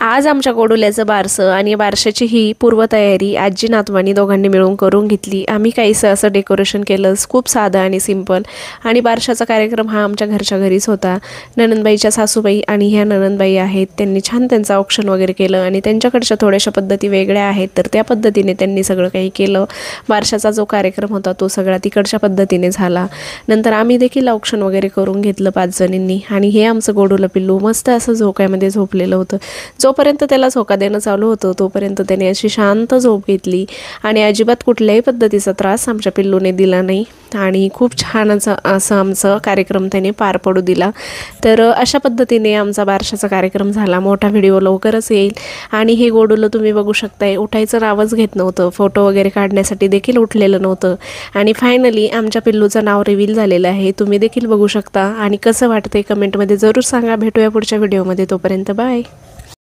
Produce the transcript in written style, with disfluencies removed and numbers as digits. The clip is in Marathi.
आज आमच्या गोडुल्याचं बारसं आणि बारशाची ही पूर्वतयारी आजी नातवानी दोघांनी मिळून करून घेतली। आम्ही काहीसं असं डेकोरेशन केलं, खूप साधं आणि सिंपल। आणि बारशाचा कार्यक्रम हा आमच्या घरच्या घरीच होता। ननंदबाईच्या सासूबाई आणि ह्या ननंदबाई आहेत, त्यांनी छान त्यांचं औक्षण वगैरे केलं आणि त्यांच्याकडच्या थोड्याशा पद्धती वेगळ्या आहेत, तर त्या पद्धतीने त्यांनी सगळं काही केलं। बारशाचा जो कार्यक्रम होता तो सगळा तिकडच्या पद्धतीने झाला। नंतर आम्ही देखील औक्षण वगैरे करून घेतलं 5 जणींनी। आणि हे आमचं गोडुलं पिल्लू मस्त असं झोक्यामध्ये झोपलेलं होतं। जोपर्यंत त्याला झोका देणं चालू होतं तोपर्यंत त्याने अशी शांत झोप घेतली आणि अजिबात कुठल्याही पद्धतीचा त्रास आमच्या पिल्लूने दिला नाही आणि खूप छान असं आमचं कार्यक्रम त्याने पार पडू दिला। तर अशा पद्धतीने आमचा बारशाचा कार्यक्रम झाला। मोठा व्हिडिओ लवकरच येईल। आणि हे गोडुलं तुम्ही बघू शकताय, उठायचं नावच घेत नव्हतं, फोटो वगैरे काढण्यासाठी देखील उठलेलं नव्हतं। आणि फायनली आमच्या पिल्लूचं नाव रिव्हील झालेलं आहे, तुम्ही देखील बघू शकता। आणि कसं वाटतंय कमेंटमध्ये जरूर सांगा। भेटूया पुढच्या व्हिडिओमध्ये, तोपर्यंत बाय।